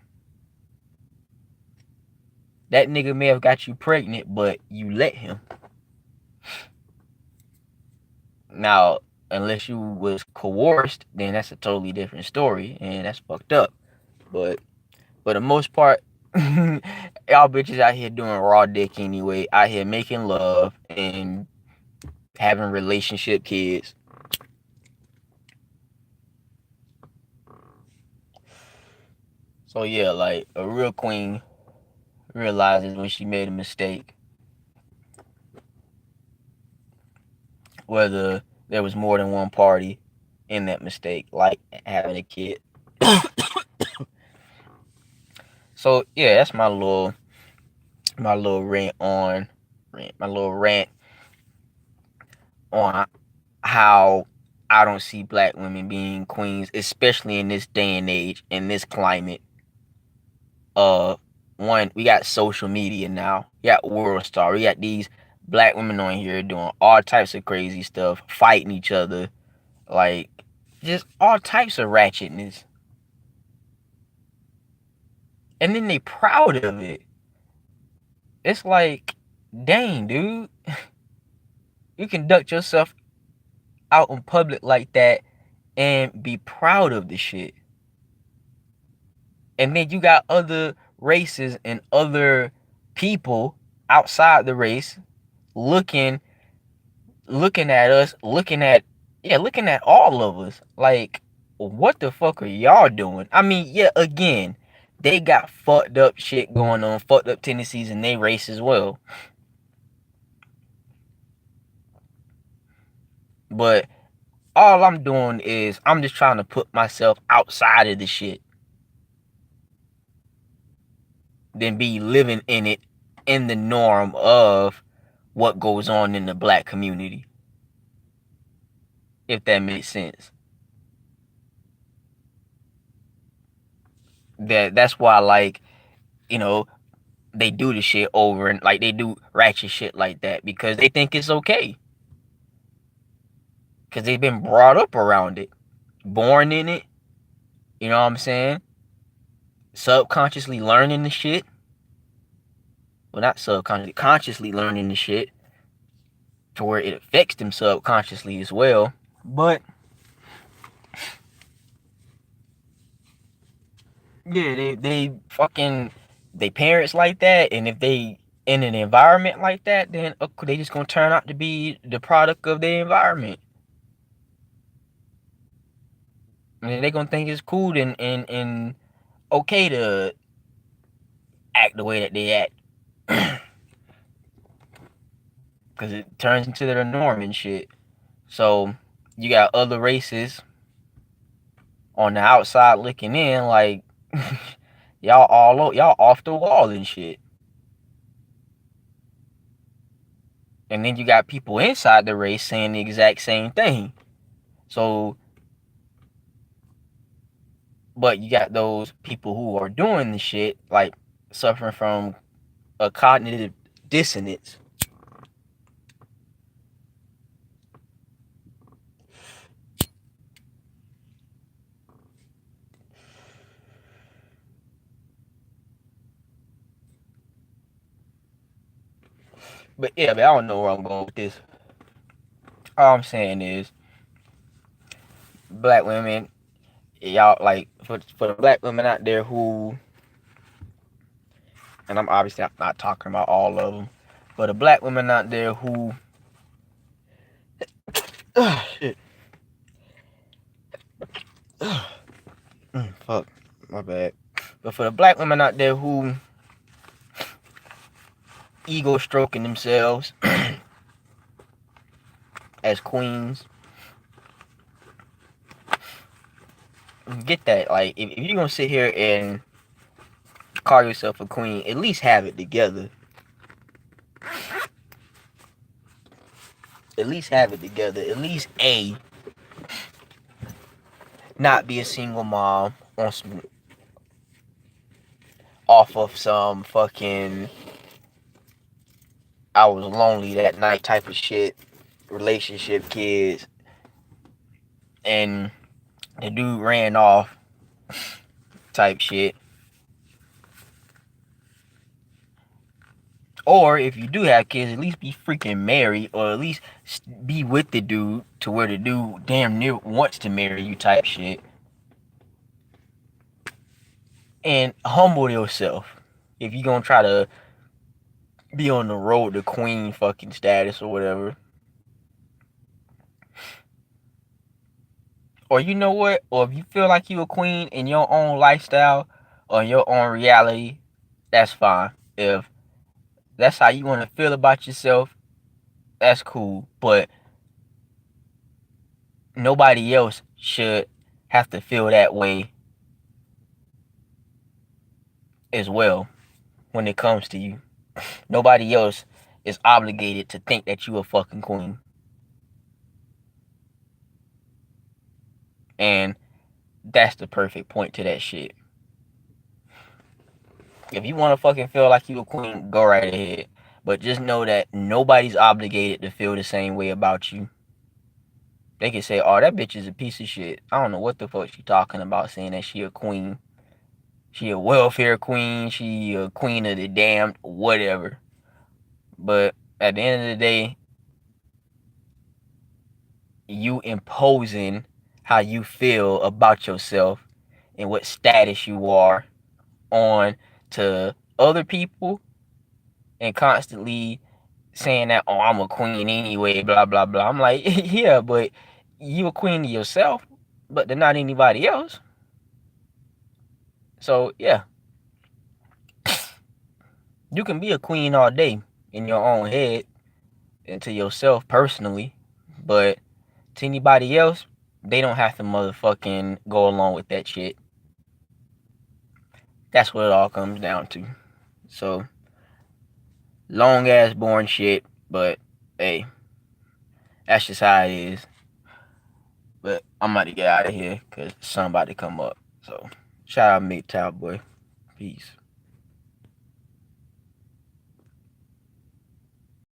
That nigga may have got you pregnant, but you let him. Now, unless you was coerced, then that's a totally different story, and that's fucked up. But for the most part, y'all bitches out here doing raw dick anyway, out here making love and having relationship kids. So yeah, like a real queen realizes when she made a mistake, whether there was more than one party in that mistake, like having a kid. So yeah, that's my little rant on how I don't see black women being queens, especially in this day and age, in this climate. Uh, One, we got social media now. We got World Star. We got these black women on here doing all types of crazy stuff, fighting each other, like just all types of ratchetness. And then they proud of it. It's like, dang, dude, you conduct yourself out in public like that and be proud of the shit. And then you got other races and other people outside the race looking at us, looking at all of us like, what the fuck are y'all doing? I mean, yeah, again, they got fucked up shit going on, fucked up tendencies in their race as well. But all I'm doing is I'm just trying to put myself outside of the shit than be living in it, in the norm of what goes on in the black community, if that makes sense. That's why, like, you know, they do the shit over, and like they do ratchet shit like that because they think it's okay. Because they've been brought up around it, born in it, you know what I'm saying? Subconsciously learning the shit. Well, not subconsciously, consciously learning the shit to where it affects them subconsciously as well. But yeah, they fucking, they parents like that, and if they in an environment like that, then they just gonna turn out to be the product of their environment. And they gonna think it's cool and okay to act the way that they act. Because it turns into their norm and shit. So you got other races on the outside looking in like, y'all off the wall and shit. And then you got people inside the race saying the exact same thing. So, but you got those people who are doing the shit, like suffering from a cognitive dissonance. But yeah, but I don't know where I'm going with this. All I'm saying is, black women, y'all, like, for the black women out there who, and I'm obviously not talking about all of them, but the black women out there who, shit, fuck, my bad. But for the black women out there who ego stroking themselves as queens, get that. Like, if you're gonna sit here and call yourself a queen, at least have it together. At least have it together. At least not be a single mom on some, off of some fucking I was lonely that night type of shit, relationship, kids, and the dude ran off type shit. Or if you do have kids, at least be freaking married, or at least be with the dude to where the dude damn near wants to marry you type shit. And humble yourself. If you're gonna try to be on the road to queen fucking status or whatever. Or you know what? Or if you feel like you a queen in your own lifestyle or your own reality, that's fine. If that's how you want to feel about yourself, that's cool. But nobody else should have to feel that way as well when it comes to you. Nobody else is obligated to think that you a fucking queen. And that's the perfect point to that shit. If you want to fucking feel like you a queen, go right ahead. But just know that nobody's obligated to feel the same way about you. They can say, "Oh, that bitch is a piece of shit." I don't know what the fuck she talking about, saying that she a queen. She a welfare queen. She a queen of the damned, whatever. But at the end of the day, you imposing how you feel about yourself and what status you are on to other people, and constantly saying that, oh, I'm a queen anyway, blah blah blah. I'm like, yeah, but you a queen to yourself, but they're not anybody else. So yeah, you can be a queen all day in your own head and to yourself personally, but to anybody else, they don't have to motherfucking go along with that shit. That's what it all comes down to. So long ass boring shit, but hey, that's just how it is. But I'm about to get out of here because somebody come up. So shout out MGTOW, boy. Peace.